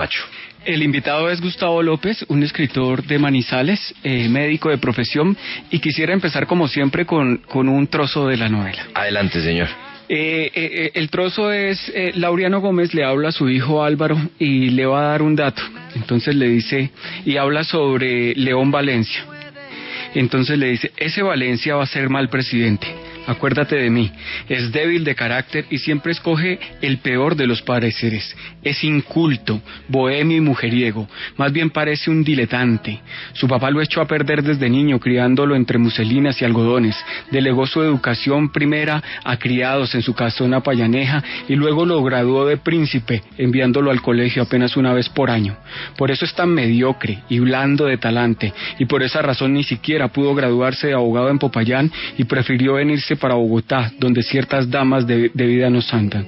despacho. El invitado es Gustavo López, un escritor de Manizales, médico de profesión, y quisiera empezar como siempre con un trozo de la novela. Adelante, señor. El trozo es, Laureano Gómez le habla a su hijo Álvaro y le va a dar un dato. Entonces le dice, y habla sobre León Valencia. Entonces le dice, ese Valencia va a ser mal presidente. Acuérdate de mí, es débil de carácter y siempre escoge el peor de los pareceres. Es inculto, bohemio y mujeriego, más bien parece un diletante. Su papá lo echó a perder desde niño, criándolo entre muselinas y algodones. Delegó su educación primera a criados en su casona payaneja y luego lo graduó de príncipe, enviándolo al colegio apenas una vez por año. Por eso es tan mediocre y blando de talante, y por esa razón ni siquiera pudo graduarse de abogado en Popayán y prefirió venirse para Bogotá, donde ciertas damas de vida nos andan.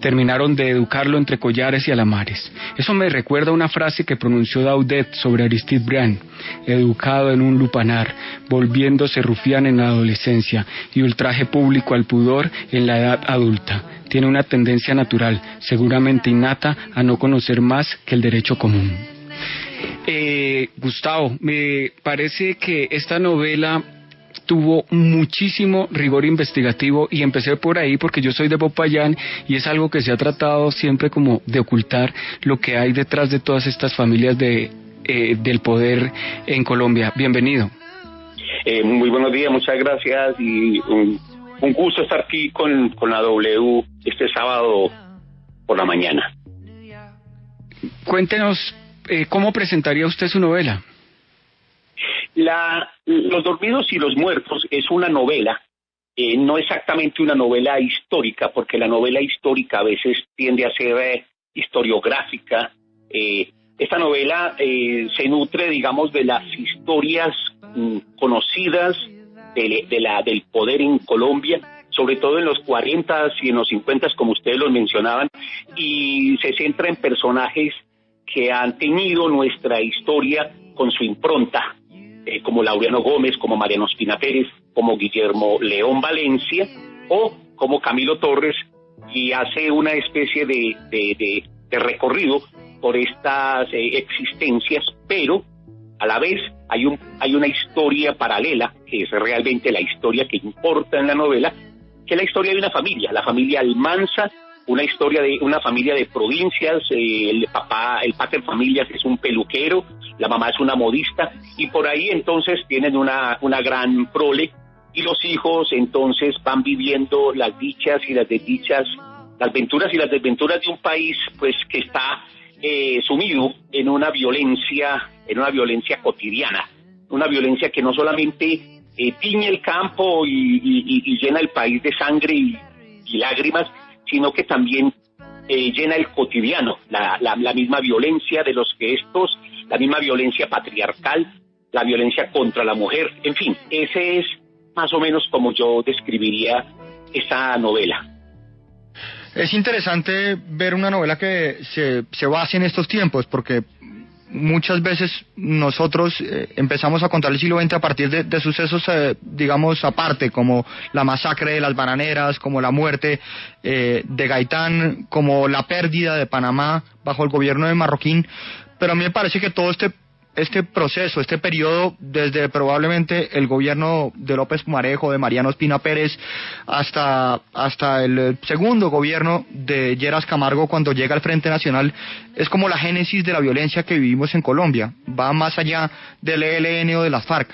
Terminaron de educarlo entre collares y alamares. Eso me recuerda una frase que pronunció Daudet sobre Aristide Briand: educado en un lupanar, volviéndose rufián en la adolescencia y ultraje público al pudor en la edad adulta. Tiene una tendencia natural, seguramente innata, a no conocer más que el derecho común. Gustavo, me parece que esta novela tuvo muchísimo rigor investigativo y empecé por ahí porque yo soy de Popayán y es algo que se ha tratado siempre como de ocultar lo que hay detrás de todas estas familias del poder en Colombia. Bienvenido. Muy buenos días, muchas gracias y un gusto estar aquí con la W este sábado por la mañana. Cuéntenos, ¿cómo presentaría usted su novela? Los dormidos y los muertos es una novela, no exactamente una novela histórica, porque la novela histórica a veces tiende a ser historiográfica. Esta novela se nutre, digamos, de las historias conocidas del poder en Colombia, sobre todo en los 40 y en los 50, como ustedes lo mencionaban, y se centra en personajes que han teñido nuestra historia con su impronta, como Laureano Gómez, como Mariano Ospina Pérez, como Guillermo León Valencia o como Camilo Torres, y hace una especie de recorrido por estas existencias, pero a la vez hay una historia paralela, que es realmente la historia que importa en la novela, que es la historia de una familia, la familia Almanza, una historia de una familia de provincias. El pater familias es un peluquero, la mamá es una modista, y por ahí entonces tienen una gran prole, y los hijos entonces van viviendo las dichas y las desdichas, las venturas y las desventuras de un país pues que está sumido en una violencia cotidiana, una violencia que no solamente tiñe el campo y llena el país de sangre y lágrimas, sino que también llena el cotidiano, la misma violencia de los gestos, la misma violencia patriarcal, la violencia contra la mujer, en fin, ese es más o menos como yo describiría esa novela. Es interesante ver una novela que se base en estos tiempos, porque muchas veces nosotros empezamos a contar el siglo XX a partir de sucesos, digamos, aparte, como la masacre de las bananeras, como la muerte de Gaitán, como la pérdida de Panamá bajo el gobierno de Marroquín, pero a mí me parece que todo este proceso, este periodo, desde probablemente el gobierno de López Pumarejo, de Mariano Ospina Pérez, hasta el segundo gobierno de Lleras Camargo, cuando llega al Frente Nacional, es como la génesis de la violencia que vivimos en Colombia. Va más allá del ELN o de las FARC.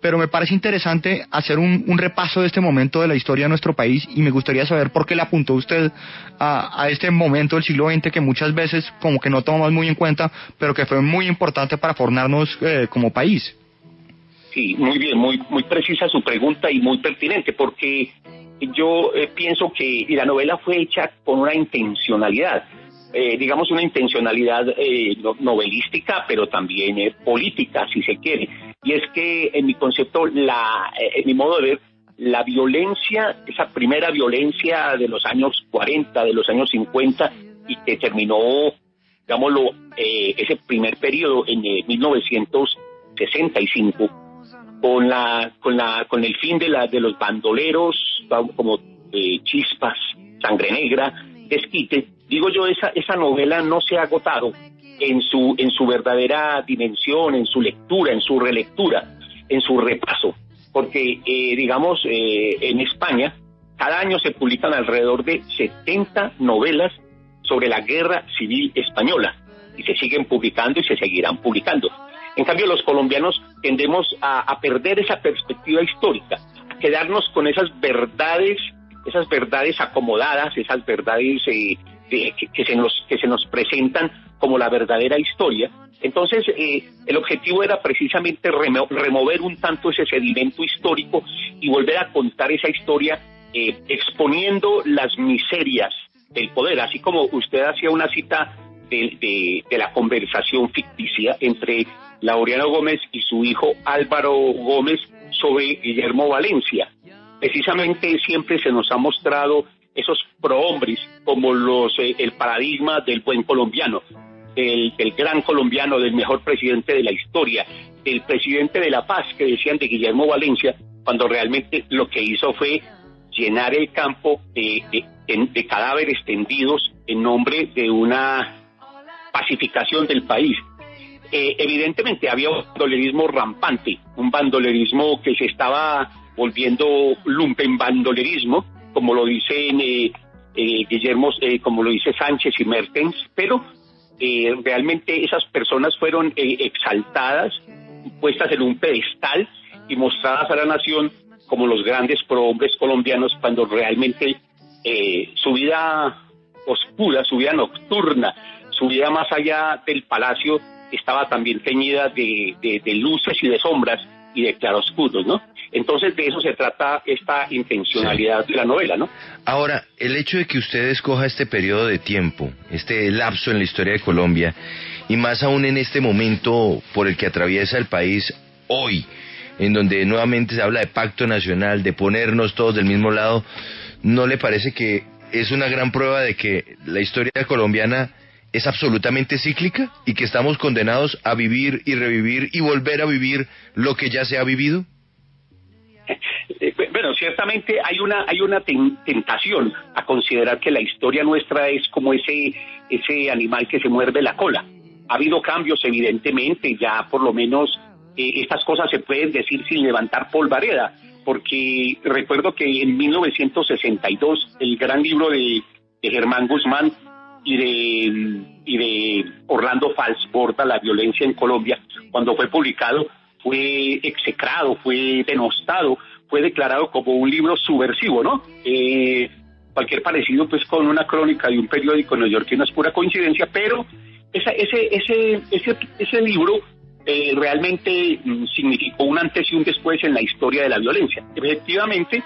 Pero me parece interesante hacer un repaso de este momento de la historia de nuestro país, y me gustaría saber por qué le apuntó usted a este momento del siglo XX que muchas veces como que no tomamos muy en cuenta, pero que fue muy importante para formarnos como país. Sí, muy bien, muy precisa su pregunta y muy pertinente, porque yo pienso que la novela fue hecha con una intencionalidad, digamos una intencionalidad novelística, pero también política, si se quiere. Y es que en mi concepto, en mi modo de ver, la violencia, esa primera violencia de los años 40, de los años 50, y que terminó, digámoslo, ese primer periodo en 1965, con el fin de los bandoleros, como Chispas, Sangre Negra, Desquite. Digo yo, esa novela no se ha agotado, en su verdadera dimensión, en su lectura, en su relectura, en su repaso. Porque, en España, cada año se publican alrededor de 70 novelas sobre la Guerra Civil Española, y se siguen publicando y se seguirán publicando. En cambio, los colombianos tendemos a perder esa perspectiva histórica, a quedarnos con esas verdades acomodadas, esas verdades que se nos presentan como la verdadera historia. Entonces, el objetivo era precisamente remover un tanto ese sedimento histórico y volver a contar esa historia exponiendo las miserias del poder, así como usted hacía una cita de la conversación ficticia entre Laureano Gómez y su hijo Álvaro Gómez sobre Guillermo Valencia. Precisamente siempre se nos ha mostrado esos prohombres como el paradigma del buen colombiano, del gran colombiano, del mejor presidente de la historia, del presidente de la paz que decían de Guillermo Valencia, cuando realmente lo que hizo fue llenar el campo de cadáveres tendidos en nombre de una pacificación del país. Evidentemente había un bandolerismo rampante, un bandolerismo que se estaba volviendo lumpenbandolerismo, como lo dicen como lo dice Sánchez y Mertens, pero realmente esas personas fueron exaltadas, puestas en un pedestal y mostradas a la nación como los grandes prohombres colombianos, cuando realmente su vida oscura, su vida nocturna, su vida más allá del palacio estaba también teñida de luces y de sombras y de claroscuros, ¿no? Entonces de eso se trata esta intencionalidad de la novela, ¿no? Ahora, el hecho de que usted escoja este periodo de tiempo, este lapso en la historia de Colombia, y más aún en este momento por el que atraviesa el país hoy, en donde nuevamente se habla de pacto nacional, de ponernos todos del mismo lado, ¿no le parece que es una gran prueba de que la historia colombiana es absolutamente cíclica y que estamos condenados a vivir y revivir y volver a vivir lo que ya se ha vivido? Bueno, ciertamente hay una tentación a considerar que la historia nuestra es como ese animal que se muerde la cola. Ha habido cambios, evidentemente, ya por lo menos estas cosas se pueden decir sin levantar polvareda, porque recuerdo que en 1962 el gran libro de Germán Guzmán y de Orlando Falsborda, La violencia en Colombia, cuando fue publicado, fue execrado, fue denostado, fue declarado como un libro subversivo, ¿no? Cualquier parecido pues con una crónica de un periódico neoyorquino es pura coincidencia, pero ese libro realmente significó un antes y un después en la historia de la violencia. Efectivamente,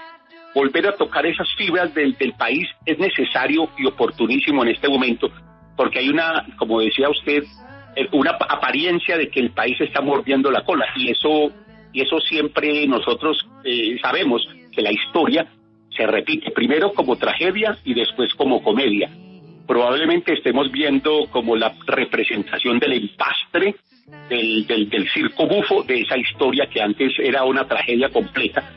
volver a tocar esas fibras del país es necesario y oportunísimo en este momento, porque hay como decía usted, una apariencia de que el país está mordiendo la cola, y eso siempre nosotros sabemos que la historia se repite primero como tragedia y después como comedia. Probablemente estemos viendo como la representación del empastre, del circo bufo de esa historia que antes era una tragedia completa,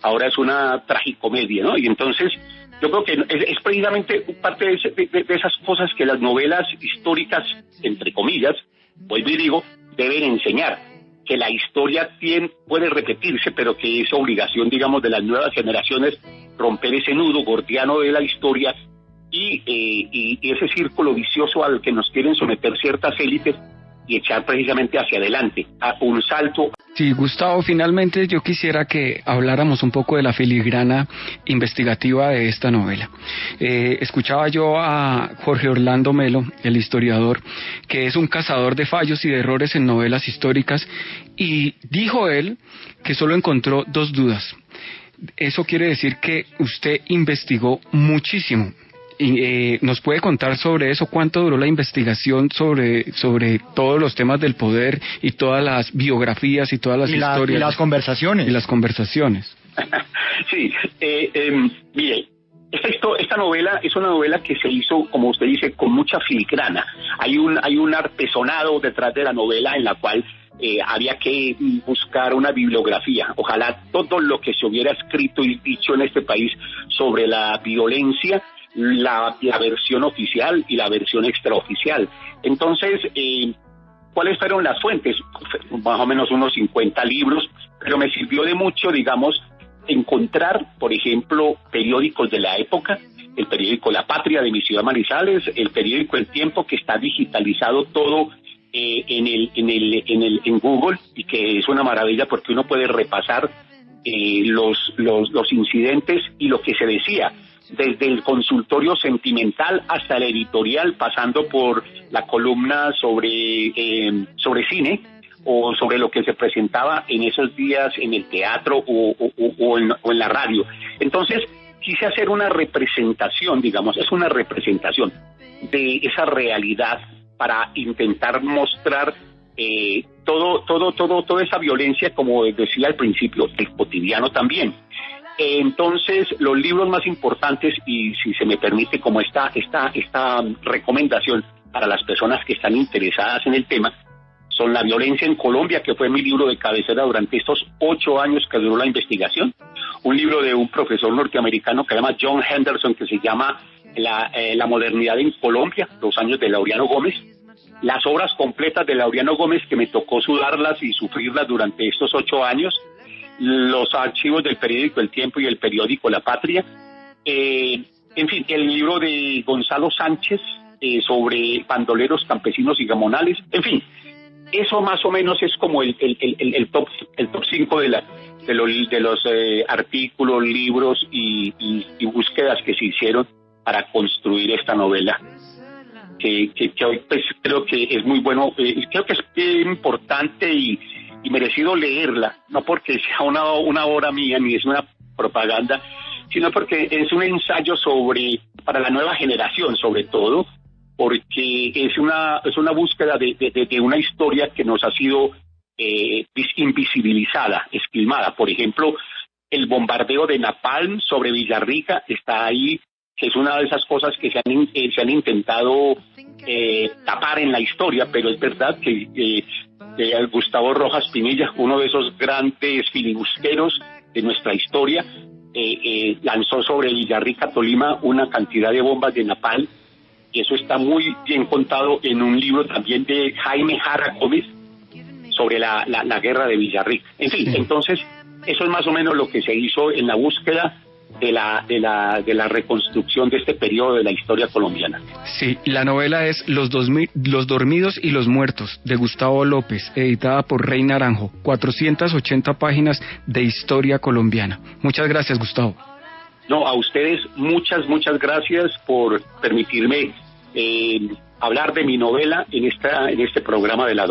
ahora es una tragicomedia, ¿no? Y entonces yo creo que es precisamente parte de esas cosas que las novelas históricas, entre comillas, vuelvo y digo, deben enseñar, que la historia puede repetirse, pero que es obligación, digamos, de las nuevas generaciones romper ese nudo gordiano de la historia y ese círculo vicioso al que nos quieren someter ciertas élites y echar precisamente hacia adelante, a un salto. Sí, Gustavo, finalmente yo quisiera que habláramos un poco de la filigrana investigativa de esta novela. Escuchaba yo a Jorge Orlando Melo, el historiador, que es un cazador de fallos y de errores en novelas históricas, y dijo él que solo encontró 2 dudas. Eso quiere decir que usted investigó muchísimo. Y, ¿nos puede contar sobre eso? ¿Cuánto duró la investigación sobre todos los temas del poder y todas las biografías y todas las historias? Y las conversaciones. Y las conversaciones. Sí, mire, esta novela es una novela que se hizo, como usted dice, con mucha filigrana. Hay un artesonado detrás de la novela en la cual había que buscar una bibliografía. Ojalá todo lo que se hubiera escrito y dicho en este país sobre la violencia la versión oficial y la versión extraoficial. Entonces, ¿cuáles fueron las fuentes? Más o menos unos 50 libros, pero me sirvió de mucho, digamos, encontrar, por ejemplo, periódicos de la época, el periódico La Patria de mi ciudad Manizales, el periódico El Tiempo, que está digitalizado todo en Google, y que es una maravilla porque uno puede repasar los incidentes y lo que se decía, desde el consultorio sentimental hasta el editorial, pasando por la columna sobre cine, o sobre lo que se presentaba en esos días en el teatro o en la radio. Entonces, quise hacer una representación, digamos, es una representación de esa realidad para intentar mostrar toda esa violencia, como decía al principio, el cotidiano también. Entonces, los libros más importantes, y si se me permite como esta recomendación para las personas que están interesadas en el tema, son La violencia en Colombia, que fue mi libro de cabecera durante estos 8 años que duró la investigación. Un libro de un profesor norteamericano que se llama John Henderson, que se llama La modernidad en Colombia, los años de Laureano Gómez. Las obras completas de Laureano Gómez, que me tocó sudarlas y sufrirlas durante estos 8 años. Los archivos del periódico El Tiempo y el periódico La Patria. En fin, el libro de Gonzalo Sánchez sobre bandoleros, campesinos y gamonales. En fin, eso más o menos es como el top 5 de los artículos, libros y búsquedas que se hicieron para construir esta novela, que hoy pues creo que es muy bueno, creo que es importante y merecido leerla, no porque sea una obra mía ni es una propaganda, sino porque es un ensayo para la nueva generación, sobre todo, porque es una búsqueda de una historia que nos ha sido invisibilizada, esquilmada. Por ejemplo, el bombardeo de Napalm sobre Villarrica está ahí, que es una de esas cosas que se han intentado tapar en la historia, pero es verdad que Gustavo Rojas Pinilla, uno de esos grandes filibusteros de nuestra historia, lanzó sobre Villarrica, Tolima, una cantidad de bombas de napalm, y eso está muy bien contado en un libro también de Jaime Jara Gómez sobre la guerra de Villarrica. En fin, entonces, eso es más o menos lo que se hizo en la búsqueda de la reconstrucción de este periodo de la historia colombiana. Sí, la novela es Los dormidos y los muertos, de Gustavo López, editada por Rey Naranjo, 480 páginas de historia colombiana. Muchas gracias, Gustavo. No, a ustedes muchas gracias por permitirme hablar de mi novela en este programa de la